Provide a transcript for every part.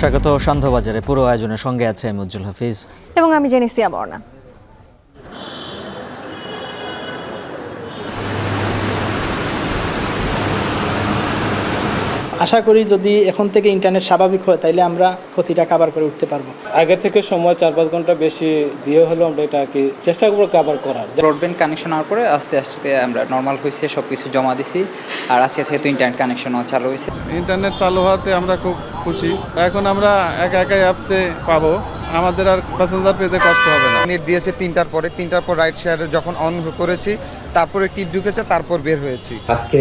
স্বাগত সন্ধ্যাবাজারে। পুরো আয়োজনের সঙ্গে আছে আমি উজ্জ্বল হাফিজ এবং আমি জেনিসিয়া বর্ণা। আশা করি যদি এখন থেকে ইন্টারনেট স্বাভাবিক হয় তাইলে আমরা ক্ষতিটা কভার করে উঠতে পারবো। আগের থেকে সময় 4-5 ঘন্টা বেশি দিয়ে হলেও আমরা এটা কি চেষ্টা করবো কভার করার। ব্রডব্যান্ড কানেকশন হওয়ার পরে আস্তে আস্তে আমরা নর্মাল হয়েছে, সব কিছু জমা দিছি। আর আজকে থেকে তো ইন্টারনেট কানেকশনও চালু হয়েছে। ইন্টারনেট চালু হওয়াতে আমরা খুব খুশি। এখন আমরা একাই অ্যাপসে পাবো, আমাদের আর প্যাসেঞ্জার পেতে কষ্ট হবে না। নেট দিয়েছে 3টার পর রাইড শেয়ার যখন অন করেছি, তারপরে টিপ ঢুকেছে, তারপর বের হয়েছি। আজকে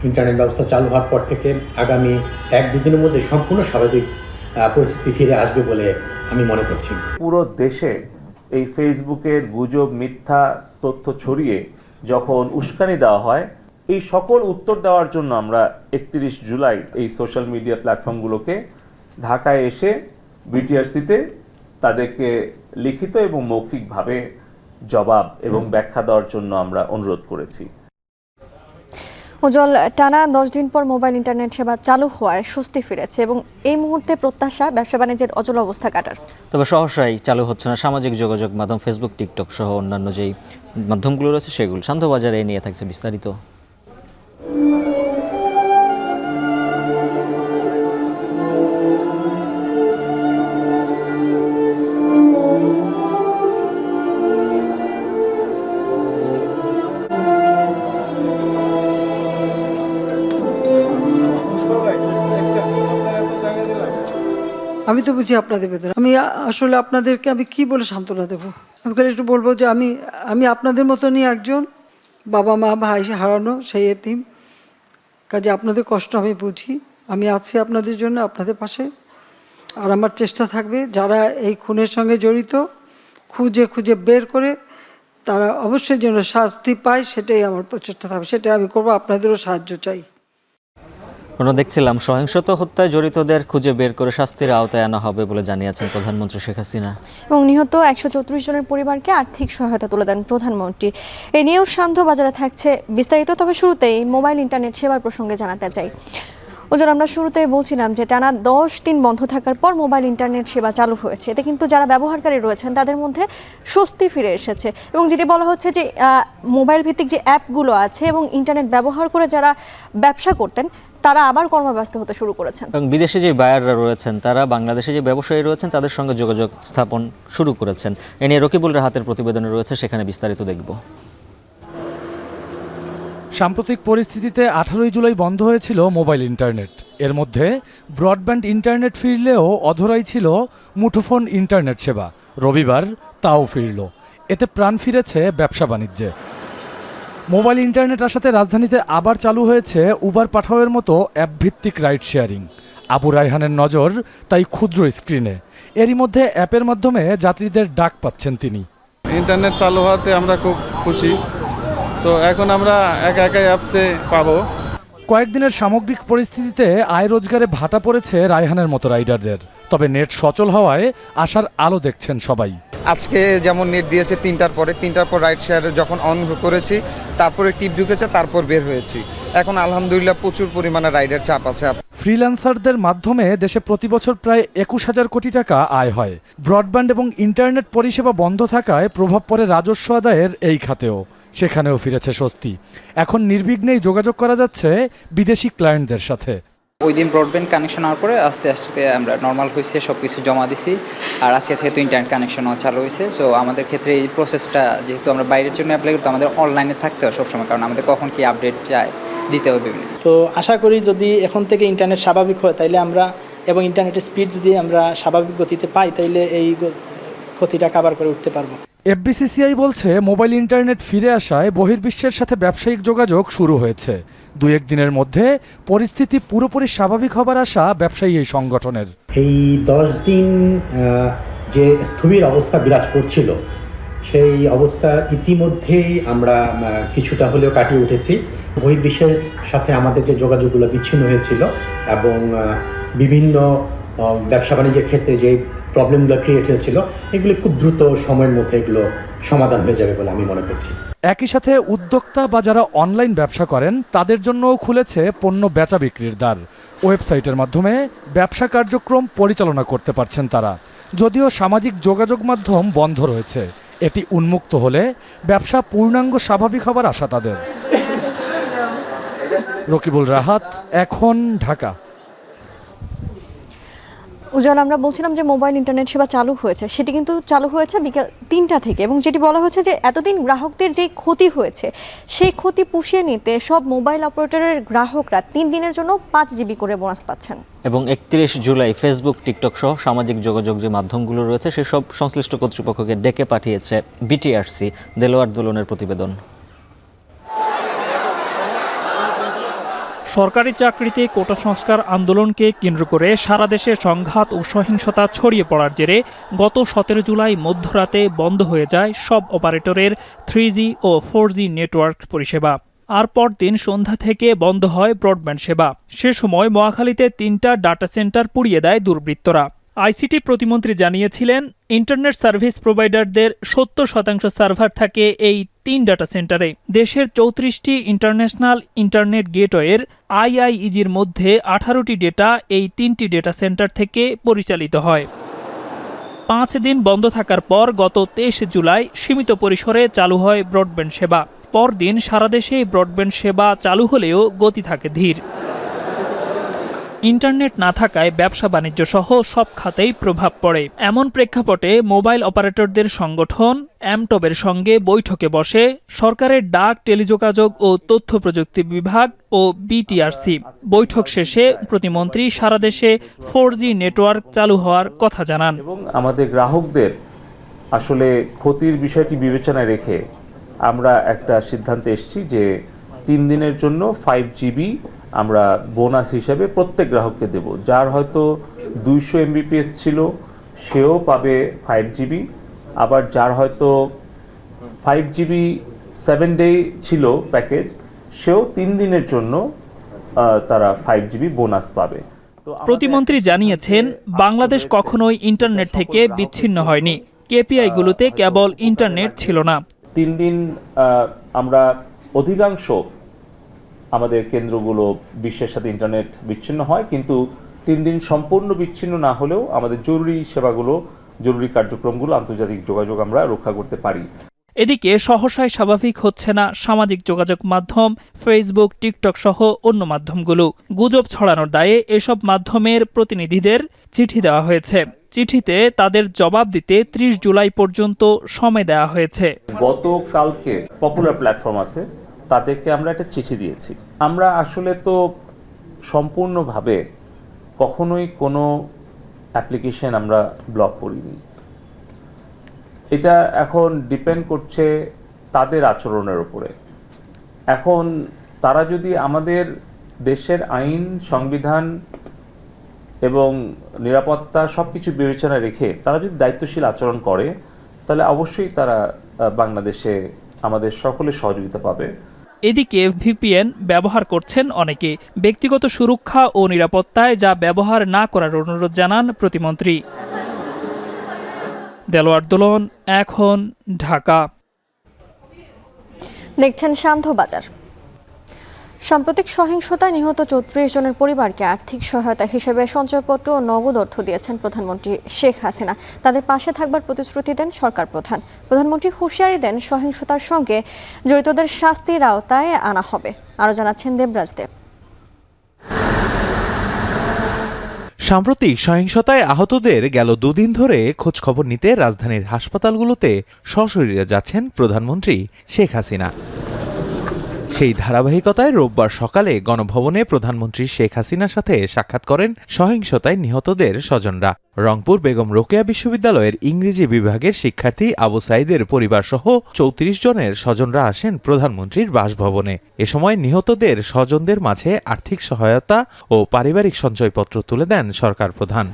ইন্টারনেট ব্যবস্থা চালু হওয়ার পর থেকে আগামী 1-2 দিনের মধ্যে সম্পূর্ণ স্বাভাবিক পরিস্থিতি ফিরে আসবে বলে আমি মনে করছি। পুরো দেশে এই ফেসবুকের গুজব, মিথ্যা তথ্য ছড়িয়ে যখন উস্কানি দেওয়া হয়, এই সকল উত্তর দেওয়ার জন্য আমরা 31 জুলাই এই সোশ্যাল মিডিয়া প্ল্যাটফর্মগুলোকে ঢাকায় এসে বিটিআরসিতে তাদেরকে লিখিত এবং মৌখিকভাবে জবাব এবং ব্যাখ্যা দেওয়ার জন্য আমরা অনুরোধ করেছি। উজ্জ্বল, টানা 10 দিন পর মোবাইল ইন্টারনেট সেবা চালু হওয়ায় স্বস্তি ফিরেছে এবং এই মুহূর্তে প্রত্যাশা ব্যবসা বাণিজ্যের অচল অবস্থা কাটার। তবে সহসাই চালু হচ্ছে না সামাজিক যোগাযোগ মাধ্যম ফেসবুক, টিকটক সহ অন্যান্য যেই মাধ্যমগুলো রয়েছে সেগুলো। সন্ধ্যাবাজারে নিয়ে থাকছে বিস্তারিত। আমি তো বুঝি আপনাদের ভেতরে, আমি আসলে আপনাদেরকে আমি কি বলে সান্ত্বনা দেবো? আমি একটু বলবো যে আমি আপনাদের মতনই একজন বাবা মা ভাই হারানো সেই এতিম। কাজে আপনাদের কষ্ট আমি বুঝি, আমি আছি আপনাদের জন্য, আপনাদের পাশে। আর আমার চেষ্টা থাকবে যারা এই খুনের সঙ্গে জড়িত খুঁজে বের করে তারা অবশ্যই যেন শাস্তি পায়, সেটাই আমার প্রচেষ্টা থাকবে, সেটাই আমি করবো। আপনাদেরও সাহায্য চাই। আমরা দেখছিলাম সহিংসতা হত্যায় জড়িতদের খুঁজে বের করে শাস্তির আওতায় আনা হবে বলে জানিয়েছেন প্রধানমন্ত্রী শেখ হাসিনা। এবং নিহত 134 জনের পরিবারকে আর্থিক সহায়তা তুলে দেন প্রধানমন্ত্রী। এ নিয়েও সন্ধ্যাবাজারে থাকছে বিস্তারিত। তবে শুরুতেই মোবাইল ইন্টারনেট সেবার প্রসঙ্গে জানাতে চাই। ওজন আমরা শুরুতেই বলছিলাম যে টানা 10 দিন বন্ধ থাকার পর মোবাইল ইন্টারনেট সেবা চালু হয়েছে। এতে কিন্তু যারা ব্যবহারকারী রয়েছেন তাদের মধ্যে স্বস্তি ফিরে এসেছে এবং যেটি বলা হচ্ছে যে মোবাইল ভিত্তিক যে অ্যাপগুলো আছে এবং ইন্টারনেট ব্যবহার করে যারা ব্যবসা করতেন তারা আবার কর্মব্যস্ত হতে শুরু করেছেন। এবং বিদেশে যে বায়াররা রয়েছেন তারা বাংলাদেশে যে ব্যবসায়ী রয়েছেন তাদের সঙ্গে যোগাযোগ স্থাপন শুরু করেছেন। এ নিয়ে রকিবুল রাহাতের প্রতিবেদনে রয়েছে, সেখানে বিস্তারিত দেখব। সাম্প্রতিক পরিস্থিতিতে 18 জুলাই বন্ধ হয়েছিল মোবাইল ইন্টারনেট। এর মধ্যে ব্রডব্যান্ড ইন্টারনেট ফিরলেও অধরাই ছিল মুঠোফোন ইন্টারনেট সেবা। রবিবার তাও ফিরল। এতে প্রাণ ফিরেছে ব্যবসা বাণিজ্যে। মোবাইল ইন্টারনেট আসাতে রাজধানীতে আবার চালু হয়েছে উবার পাঠাওয়ের মতো অ্যাপভিত্তিক রাইড শেয়ারিং। আবু রায়হানের নজর তাই ক্ষুদ্র স্ক্রিনে। এরই মধ্যে অ্যাপের মাধ্যমে যাত্রীদের ডাক পাচ্ছেন তিনি। ইন্টারনেট চালু হওয়াতে আমরা খুব খুশি। তো এখন আমরা একাই অ্যাপসে পাবো। কয়েকদিনের সামগ্রিক পরিস্থিতিতে আয় রোজগারে ভাটা পড়েছে রায়হানের মতো রাইডারদের। তবে নেট সচল হওয়ায় আশার আলো দেখছেন সবাই। আজকে যেমন নেট দিয়েছে 3টার পর রাইড শেয়ার যখন অন করেছি, তারপরে টিপ ঢুকেছে, তারপর বের হয়েছি। এখন আলহামদুলিল্লাহ প্রচুর পরিমাণে রাইডার চাপ আছে। ফ্রিল্যান্সারদের মাধ্যমে দেশে প্রতি বছর প্রায় 21,000 কোটি টাকা আয় হয়। ব্রডব্যান্ড এবং ইন্টারনেট পরিষেবা বন্ধ থাকায় প্রভাব পড়ে রাজস্ব আদায়ের এই খাতেও। সেখানেও ফিরেছে স্বস্তি। এখন নির্বিঘ্নেই যোগাযোগ করা যাচ্ছে বিদেশি ক্লায়েন্টদের সাথে। ওই দিন ব্রডব্যান্ড কানেকশন হওয়ার পরে আস্তে আস্তে আমরা নর্মাল হয়েছে, সব কিছু জমা দিছি। আর আজকে থেকে তো ইন্টারনেট কানেকশনও চালু হয়েছে। সো আমাদের ক্ষেত্রে এই প্রসেসটা যেহেতু আমরা বাইরের জন্য অ্যাপ্লাই করতে আমাদের অনলাইনে থাকতে হয় সবসময়, কারণ আমাদের কখন কি আপডেট চায় দিতে হবে। তো আশা করি যদি এখন থেকে ইন্টারনেট স্বাভাবিক হয় তাইলে আমরা এবং ইন্টারনেটের স্পিড যদি আমরা স্বাভাবিক গতিতে পাই তাইলে এই ক্ষতিটা কভার করে উঠতে পারবো। এফবিসিসিআই বলছে মোবাইল ইন্টারনেট ফিরে আসায় বহির্বিশ্বের সাথে ব্যবসায়িক যোগাযোগ শুরু হয়েছে। 2-1 দিনের মধ্যে পরিস্থিতি পুরোপুরি স্বাভাবিক হবার আশা ব্যবসায়ী এই সংগঠনের। এই 10 দিন যে স্থবির অবস্থা বিরাজ করছিল, সেই অবস্থা ইতিমধ্যেই আমরা কিছুটা হলেও কাটিয়ে উঠেছি। বহির্বিশ্বের সাথে আমাদের যে যোগাযোগগুলো বিচ্ছিন্ন হয়েছিল এবং বিভিন্ন ব্যবসা বাণিজ্যের ক্ষেত্রে যে প্রবলেমগুলো ক্রিয়েট হয়েছিল, এগুলি খুব দ্রুত সময়ের মধ্যে এগুলো সমাধান হয়ে যাবে বলে আমি মনে করছি। একই সাথে উদ্যোক্তা বা যারা অনলাইন ব্যবসা করেন তাদের জন্যও খুলেছে পণ্য বেচা বিক্রির দ্বার। ওয়েবসাইটের মাধ্যমে ব্যবসা কার্যক্রম পরিচালনা করতে পারছেন তারা। যদিও সামাজিক যোগাযোগ মাধ্যম বন্ধ রয়েছে, এটি উন্মুক্ত হলে ব্যবসা পূর্ণাঙ্গ স্বাভাবিক হবার আশা তাদের। রকিবুল রাহাত, এখন, ঢাকা। উজ্জ্বল, আমরা বলছিলাম যে মোবাইল ইন্টারনেট সেবা চালু হয়েছে, সেটি কিন্তু চালু হয়েছে বিকেল 3টা থেকে, এবং যেটি বলা হচ্ছে যে এতদিন গ্রাহকদের যেই ক্ষতি হয়েছে সেই ক্ষতি পুষিয়ে নিতে সব মোবাইল অপারেটরের গ্রাহকরা 3 দিনের জন্য 5 জিবি করে বোনাস পাচ্ছেন। এবং 31 জুলাই ফেসবুক, টিকটক সহ সামাজিক যোগাযোগ যে মাধ্যমগুলো রয়েছে সেসব সংশ্লিষ্ট কর্তৃপক্ষকে ডেকে পাঠিয়েছে বিটিআরসি। দেলোয়ার দোলনের প্রতিবেদন। সরকারি চাকরিতে কোটা সংস্কার আন্দোলনকে কেন্দ্র করে সারা দেশে সংঘাত ও সহিংসতা ছড়িয়ে পড়ার জেরে গত 17 জুলাই মধ্যরাতে বন্ধ হয়ে যায় সব অপারেটরের 3G ও 4G নেটওয়ার্ক পরিষেবা। আর পরদিন সন্ধ্যা থেকে বন্ধ হয় ব্রডব্যান্ড সেবা। সে সময় নোয়াখালীতে 3টা ডাটা সেন্টার পুড়িয়ে দেয় দুর্বৃত্তরা। আইসিটি প্রতিমন্ত্রী জানিয়েছিলেন, ইন্টারনেট সার্ভিস প্রোভাইডারদের 70% সার্ভার থাকে এই 3 ডাটা সেন্টারে। দেশের 34টি ইন্টারন্যাশনাল ইন্টারনেট গেটওয়ের IIEGর মধ্যে 18টি ডেটা এই 3টি ডেটা সেন্টার থেকে পরিচালিত হয়। 5 দিন বন্ধ থাকার পর গত 23 জুলাই সীমিত পরিসরে চালু হয় ব্রডব্যান্ড সেবা। পরদিন সারা দেশে ব্রডব্যান্ড সেবা চালু হলেও গতি থাকে ধীর। ইন্টারনেট না থাকায় ব্যবসা বাণিজ্য সহ সব খাতেই প্রভাব পড়ে। এমন প্রেক্ষাপটে মোবাইল অপারেটরদের সংগঠন অ্যামটবের সঙ্গে বৈঠকে বসে সরকারের ডাক, টেলিযোগাযোগ ও তথ্য প্রযুক্তি বিভাগ ও বিটিআরসি। বৈঠক শেষে প্রতিমন্ত্রী সারা দেশে 4G নেটওয়ার্ক চালু হওয়ার কথা জানান। এবং আমাদের গ্রাহকদের আসলে ক্ষতির বিষয়টি বিবেচনায় রেখে আমরা একটা সিদ্ধান্তে এসেছি যে 3 দিনের জন্য 5 GB আমরা বোনাস হিসেবে প্রত্যেক গ্রাহককে দেব। যার হয়তো 200 MBPS ছিল সেও পাবে 5 GB, আবার যার হয়তো 5 GB 7 ডে ছিল প্যাকেজ, সেও 3 দিনের জন্য তারা 5 GB বোনাস পাবে। প্রতিমন্ত্রী জানিয়েছেন, বাংলাদেশ কখনোই ইন্টারনেট থেকে বিচ্ছিন্ন হয়নি। কেপিআইগুলোতে কেবল ইন্টারনেট ছিল না। 3 দিন আমরা অধিকাংশ আমাদের কেন্দ্রগুলো বিশ্বের সাথে ইন্টারনেট বিচ্ছিন্ন হয়, কিন্তু 3 দিন সম্পূর্ণ বিচ্ছিন্ন না হলেও আমাদের জরুরি সেবাগুলো, জরুরি কার্যক্রমগুলো, আন্তর্জাতিক যোগাযোগ আমরা রক্ষা করতে পারি। এদিকে সহসায় স্বাভাবিক হচ্ছে না সামাজিক যোগাযোগ মাধ্যম ফেসবুক, টিকটক সহ অন্য মাধ্যমগুলো। গুজব ছড়ানোর দায়ে এসব মাধ্যমের প্রতিনিধিদের চিঠি দেওয়া হয়েছে। চিঠিতে তাদের জবাব দিতে 30 জুলাই পর্যন্ত সময় দেওয়া হয়েছে। গতকালকে পপুলার প্ল্যাটফর্ম আছে, তাদেরকে আমরা একটা চিঠি দিয়েছি। আমরা আসলে তো সম্পূর্ণভাবে কখনোই কোনো অ্যাপ্লিকেশন আমরা ব্লক করিনি। এটা এখন ডিপেন্ড করছে তাদের আচরণের উপরে। এখন তারা যদি আমাদের দেশের আইন, সংবিধান এবং নিরাপত্তা সব কিছু বিবেচনায় রেখে তারা যদি দায়িত্বশীল আচরণ করে, তাহলে অবশ্যই তারা বাংলাদেশে আমাদের সকলের সহযোগিতা পাবে। এদিকে ভিপিএন ব্যবহার করছেন অনেকে। ব্যক্তিগত সুরক্ষা ও নিরাপত্তায় যা ব্যবহার না করার অনুরোধ জানান প্রতিমন্ত্রী। দেলোয়ার দোলন, এখন, ঢাকা। দেখছেন শান্ত বাজার। সাম্প্রতিক সহিংসতায় নিহত 34 জনের পরিবারকে আর্থিক সহায়তা হিসেবে সঞ্চয়পত্র ও নগদ অর্থ দিয়েছেন প্রধানমন্ত্রী শেখ হাসিনা। তাদের পাশে থাকবার প্রতিশ্রুতি দেন সরকার প্রধান। প্রধানমন্ত্রী হুঁশিয়ারি দেন, সহিংসতার সঙ্গে জড়িতদের শাস্তির আওতায় আনা হবে। আরও জানাচ্ছেন দেবরাজ দেব। সাম্প্রতিক সহিংসতায় আহতদের গেল 2 দিন ধরে খোঁজ খবর নিতে রাজধানীর হাসপাতালগুলোতে সশরীরে যাচ্ছেন প্রধানমন্ত্রী শেখ হাসিনা। সেই ধারাবাহিকতায় রোববার সকালে গণভবনে প্রধানমন্ত্রী শেখ হাসিনার সাথে সাক্ষাৎ করেন সহিংসতায় নিহতদের স্বজনরা। রংপুর বেগম রোকেয়া বিশ্ববিদ্যালয়ের ইংরেজি বিভাগের শিক্ষার্থী আবু সাইদের পরিবার সহ 34 জনের স্বজনরা আসেন প্রধানমন্ত্রীর বাসভবনে। এ সময় নিহতদের স্বজনদের মাঝে আর্থিক সহায়তা ও পারিবারিক সঞ্চয়পত্র তুলে দেন সরকার প্রধান।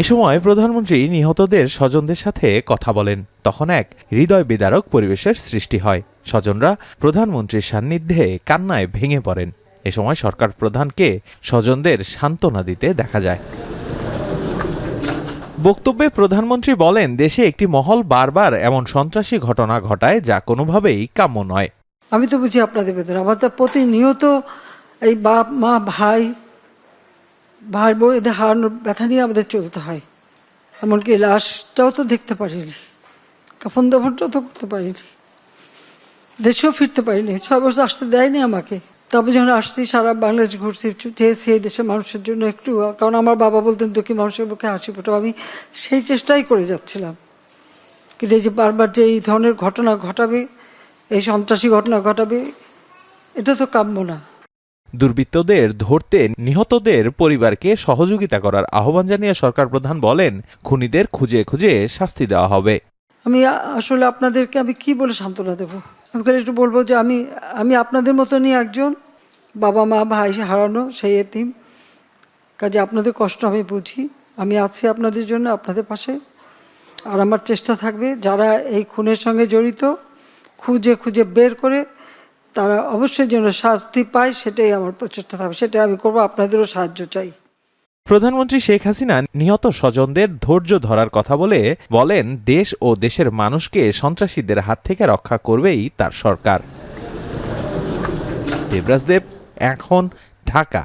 এ সময় প্রধানমন্ত্রী নিহতদের স্বজনদের সাথে কথা বলেন। তখন এক হৃদয় বিদারক পরিবেশের সৃষ্টি হয়। স্বজনরা প্রধানমন্ত্রীর সান্নিধ্যে কান্নায় ভেঙে পড়েন। এ সময় সরকার প্রধানকে স্বজনদের সান্ত্বনা দিতে দেখা যায়। বক্তব্যে প্রধানমন্ত্রী বলেন, দেশে একটি মহল বারবার এমন সন্ত্রাসী ঘটনা ঘটায় যা কোনোভাবেই কাম্য নয়। আমি তো বুঝি আপনাদের বেতন, আমাদের প্রতিনিয়ত এই বাপ মা ভাই বউ এদের হারানোর ব্যথা নিয়ে আমাদের চলতে হয়। এমনকি লাশটাও তো দেখতে পারিনি, কাফন দাফনটাও তো করতে পারিনি, দেশেও ফিরতে পারিনি, 6 বছর আসতে দেয়নি আমাকে। তবে যখন আসছি সারা বাংলাদেশ ঘুরছি, চেয়েছি এই দেশের মানুষের জন্য একটু, কারণ আমার বাবা বলতেন দুঃখী মানুষের মুখে হাসি ফোটাও, আমি সেই চেষ্টাই করে যাচ্ছিলাম। কিন্তু এই যে বারবার যে এই ধরনের ঘটনা ঘটাবে, এই সন্ত্রাসী ঘটনা ঘটাবে, এটা তো কাম্য না। দুর্বৃত্তদের ধরতে নিহতদের পরিবারকে সহযোগিতা করার আহ্বান জানিয়ে সরকার প্রধান বলেন, খুনিদের খুঁজে খুঁজে শাস্তি দেওয়া হবে। আমি আসলে আপনাদেরকে আমি কি বলে সান্ত্বনা দেবো? আমি খালি একটু বলবো যে আমি আপনাদের মতনই একজন, বাবা মা ভাই হারানো সেই এতিম, কাজে আপনাদের কষ্ট আমি বুঝি। আমি আছি আপনাদের জন্য, আপনাদের পাশে। আর আমার চেষ্টা থাকবে যারা এই খুনের সঙ্গে জড়িত খুঁজে খুঁজে বের করে তারা অবশ্যই যেন শাস্তি পায়, সেটাই আমার প্রচেষ্টা থাকবে, সেটাই আমি করবো। আপনাদেরও সাহায্য চাই। প্রধানমন্ত্রী শেখ হাসিনা নিহত স্বজনদের ধৈর্য ধরার কথা বলেন, দেশ ও দেশের মানুষকে সন্ত্রাসীদের হাত থেকে রক্ষা করবেই তার সরকার। দেবরাজ দেব, এখন, ঢাকা।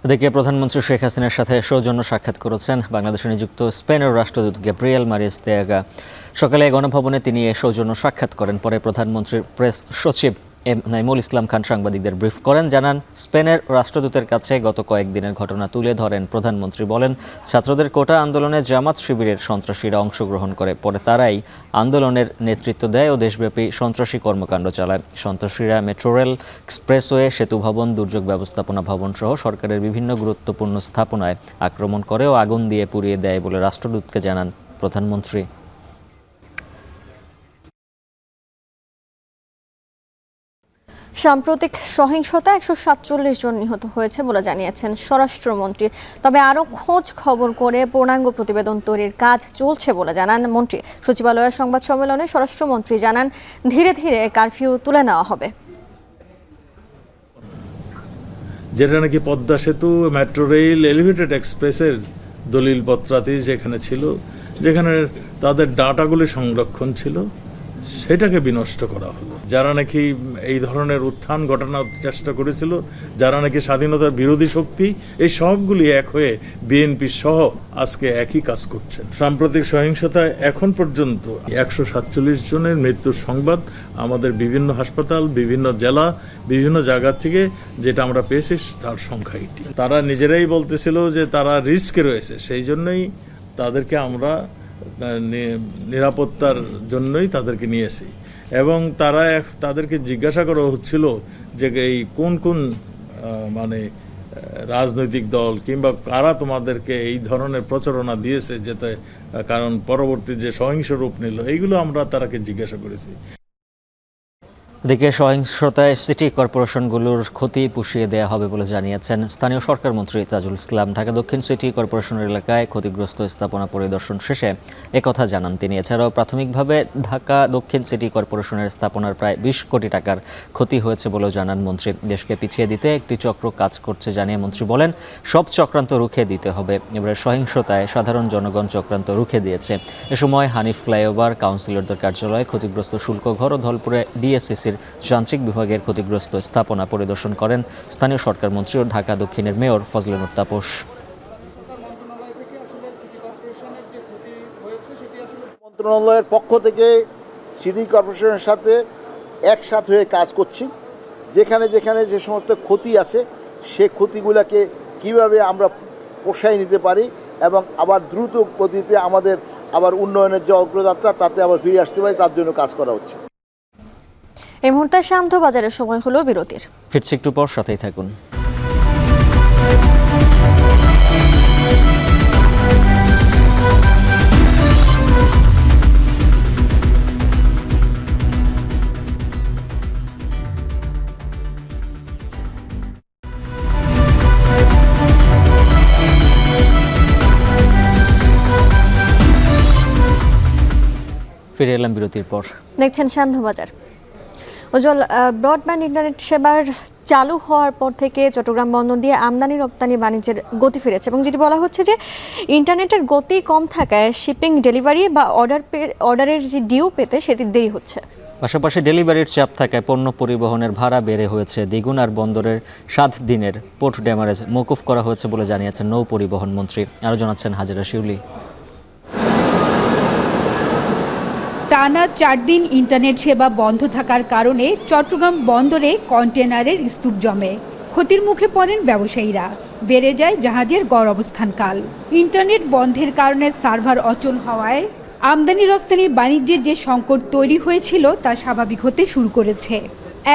এদিকে প্রধানমন্ত্রী শেখ হাসিনার সাথে সৌজন্য সাক্ষাৎ করেছেন বাংলাদেশে নিযুক্ত স্পেনের রাষ্ট্রদূত গ্যাব্রিয়েল মারিয়েস্তেয়াগা। সকালে গণভবনে তিনি এ সৌজন্য সাক্ষাৎ করেন। পরে প্রধানমন্ত্রীর প্রেস সচিব নাইমুল ইসলাম খান সাংবাদিকদের ব্রিফ করেন। জানান, স্পেনের রাষ্ট্রদূতের কাছে গত কয়েকদিনের ঘটনা তুলে ধরেন প্রধানমন্ত্রী। বলেন, ছাত্রদের কোটা আন্দোলনে জামাত শিবিরের সন্ত্রাসীরা অংশগ্রহণ করে, পরে তারাই আন্দোলনের নেতৃত্ব দেয় ও দেশব্যাপী সন্ত্রাসী কর্মকাণ্ড চালায়। সন্ত্রাসীরা মেট্রো রেল, এক্সপ্রেসওয়ে, সেতু ভবন, দুর্যোগ ব্যবস্থাপনা ভবন সহ সরকারের বিভিন্ন গুরুত্বপূর্ণ স্থাপনায় আক্রমণ করে ও আগুন দিয়ে পুড়িয়ে দেয় বলে রাষ্ট্রদূতকে জানান প্রধানমন্ত্রী। সাম্প্রতিক সহিংসতা 147 জন নিহত হয়েছে বলে জানিয়েছেন স্বরাষ্ট্রমন্ত্রী। তবে আরও খোঁজ খবর করে পূর্ণাঙ্গ প্রতিবেদন তৈরির কাজ চলছে বলে জানান মন্ত্রী। সচিবালয়ের সংবাদ সম্মেলনে স্বরাষ্ট্রমন্ত্রী জানান, ধীরে ধীরে কারফিউ তুলে নেওয়া হবে। যেটা নাকি পদ্মা সেতু, মেট্রো রেল, এলিভেটেড এক্সপ্রেসের দলিলপত্রাদি যেখানে ছিল, যেখানে তাদের ডাটাগুলি সংরক্ষণ ছিল, সেটাকে বিনষ্ট করা হলো। যারা নাকি এই ধরনের উত্থান ঘটানোর চেষ্টা করেছিল, যারা নাকি স্বাধীনতার বিরোধী শক্তি, এই সবগুলি এক হয়ে বিএনপি সহ আজকে একই কাজ করছেন। সাম্প্রতিক সহিংসতায় এখন পর্যন্ত 147 জনের মৃত্যুর সংবাদ আমাদের বিভিন্ন হাসপাতাল, বিভিন্ন জেলা, বিভিন্ন জায়গা থেকে যেটা আমরা পেয়েছি তার সংখ্যা এটি। তারা নিজেরাই বলতেছিল যে তারা রিস্কে রয়েছে, সেই জন্যই তাদেরকে আমরা নিরাপত্তার জন্যই তাদেরকে নিয়েছি। এবং তাদেরকে জিজ্ঞাসা করা হচ্ছিল যে এই কোন কোন মানে রাজনৈতিক দল কিংবা কারা তোমাদেরকে এই ধরনের প্রচারণা দিয়েছে, যেতে কারণ পরবর্তী যে সহিংস রূপ নিল, এইগুলো আমরা তারাকে জিজ্ঞাসা করেছি। এদিকে সহিংসতায় সিটি কর্পোরেশনগুলোর ক্ষতি পুষিয়ে দেওয়া হবে বলে জানিয়েছেন স্থানীয় সরকার মন্ত্রী তাজুল ইসলাম। ঢাকা দক্ষিণ সিটি কর্পোরেশনের এলাকায় ক্ষতিগ্রস্ত স্থাপনা পরিদর্শন শেষে একথা জানান তিনি। এছাড়াও প্রাথমিকভাবে ঢাকা দক্ষিণ সিটি কর্পোরেশনের স্থাপনার প্রায় 20 কোটি টাকার ক্ষতি হয়েছে বলেও জানান মন্ত্রী। দেশকে পিছিয়ে দিতে একটি চক্র কাজ করছে জানিয়ে মন্ত্রী বলেন, সব চক্রান্ত রুখে দিতে হবে। এবারে সহিংসতায় সাধারণ জনগণ চক্রান্ত রুখে দিয়েছে। এ সময় হানিফ ফ্লাইওভার, কাউন্সিলরদের কার্যালয়, ক্ষতিগ্রস্ত শুল্কঘর ও ধলপুরে ডিএসসিসির যান্ত্রিক বিভাগের ক্ষতিগ্রস্ত স্থাপনা পরিদর্শন করেন স্থানীয় সরকার মন্ত্রী ও ঢাকা দক্ষিণের মেয়র ফজলে নূর তাপস। মন্ত্রণালয়ের পক্ষ থেকে সিটি কর্পোরেশনের সাথে একসাথে হয়ে কাজ করছি। যেখানে যেখানে যে সমস্ত ক্ষতি আছে, সে ক্ষতিগুলোকে কিভাবে আমরা পোষায় নিতে পারি এবং আবার দ্রুত গতিতে আমাদের আবার উন্নয়নের যে অগ্রযাত্রা, তাতে আবার ফিরে আসতে পারি, তার জন্য কাজ করা হচ্ছে। এই মুহূর্তে শান্ত বাজারের সময় হলো বিরতির। ফিরছি একটু পর, সাথেই থাকুন। ফিরে এলাম বিরতির পর। দেখছেন শান্ত বাজার। উজ্জ্বল, ব্রডব্যান্ড ইন্টারনেট সেবার চালু হওয়ার পর থেকে চট্টগ্রাম বন্দর দিয়ে আমদানি রপ্তানি বাণিজ্যের গতি ফিরেছে এবং যেটি বলা হচ্ছে যে ইন্টারনেটের গতি কম থাকায় শিপিং ডেলিভারি বা অর্ডারের যে ডিউ পেতে সেটি দেরি হচ্ছে। পাশাপাশি ডেলিভারির চাপ থাকায় পণ্য পরিবহনের ভাড়া বেড়ে হয়েছে দ্বিগুণ, আর বন্দরের 7 দিনের পোর্ট ড্যামারেজ মওকুফ করা হয়েছে বলে জানিয়েছেন নৌ পরিবহন মন্ত্রী। আরও জানাচ্ছেন হাজেরা শিউলি। টানা 4 দিন ইন্টারনেট সেবা বন্ধ থাকার কারণে চট্টগ্রাম বন্দরে কন্টেনারের স্তূপ জমে। ক্ষতির মুখে পড়েন ব্যবসায়ীরা, বেড়ে যায় জাহাজের গড় অবস্থানকাল। ইন্টারনেট বন্ধের কারণে সার্ভার অচল হওয়ায় আমদানি রপ্তানি বাণিজ্যের যে সংকট তৈরি হয়েছিল তা স্বাভাবিক হতে শুরু করেছে।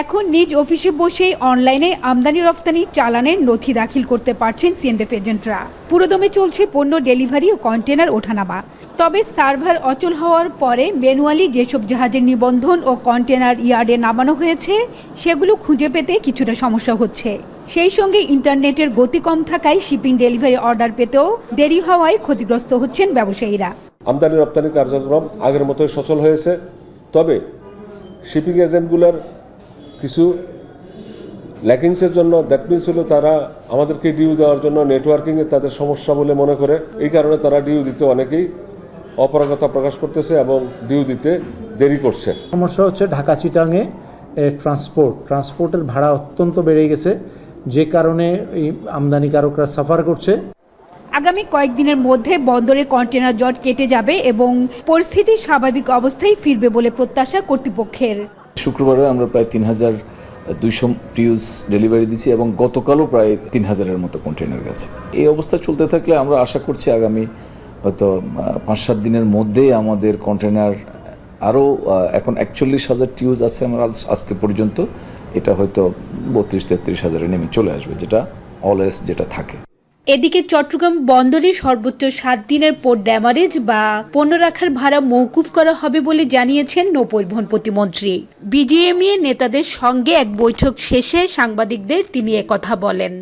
এখন নিজ অফিসে বসেই অনলাইনে আমদানি রপ্তানি চালানের নথি দাখিল করতে পারছেন সিএনএফ এজেন্টরা। পুরোদমে চলছে পণ্য ডেলিভারি ও কন্টেনার ওঠানামা। তবে সার্ভার অচল হওয়ার পরে ম্যানুয়ালি যেসব জাহাজের নিবন্ধন ও কন্টেনার ইয়ার্ডে নামানো হয়েছে সেগুলো খুঁজে পেতে কিছুটা সমস্যা হচ্ছে। সেই সঙ্গে ইন্টারনেটের গতি কম থাকায় শিপিং ডেলিভারি অর্ডার পেতেও দেরি হওয়ায় ক্ষতিগ্রস্ত হচ্ছেন ব্যবসায়ীরা। আমদানি রপ্তানি কার্যক্রম আগের মতোই সচল হয়েছে, তবে শিপিং এজেন্টগুলোর কিছু ল্যাকিংসের জন্য দ্যাট মিনস হলো তারা আমাদেরকে ডিউ দেওয়ার জন্য নেটওয়ার্কিংয়ে তাদের সমস্যা বলে মনে করে। এই কারণে তারা ডিউ দিতে অনেকেই অপারগতা প্রকাশ করতেছে এবং ডিউ দিতে দেরি করছে। সমস্যা হচ্ছে ঢাকা চিটাংয়ে ট্রান্সপোর্টের ভাড়া অত্যন্ত বেড়ে গেছে, যে কারণে এই আমদানিকারকরা সাফার করছে। আগামী কয়েকদিনের মধ্যে বন্দরে কন্টেনার জট কেটে যাবে এবং পরিস্থিতি স্বাভাবিক অবস্থায় ফিরবে বলে প্রত্যাশা কর্তৃপক্ষের। শুক্রবারে আমরা প্রায় 3200 টিউজ ডেলিভারি দিচ্ছি এবং গতকালও প্রায় 3000-এর মতো কন্টেনার গেছে। এই অবস্থা চলতে থাকলে আমরা আশা করছি আগামী হয়তো 5-7 দিনের মধ্যেই আমাদের কন্টেনার আরও, এখন 41,000 টিউজ আছে আমরা আজকে পর্যন্ত, এটা হয়তো 32-33,000-এ নেমে চলে আসবে, যেটা অলওয়েজ যেটা থাকে। এদিকে চট্টগ্রাম বন্দরে সর্বোচ্চ 7 দিনের পোর্ট ড্যামারেজ বা পণ্য রাখার ভাড়া মওকুফ করা হবে বলে জানিয়েছেন নৌপরিবহন প্রতিমন্ত্রী। বিজিএমইএ নেতাদের সঙ্গে এক বৈঠক শেষে সাংবাদিকদের তিনি একথা বলেন।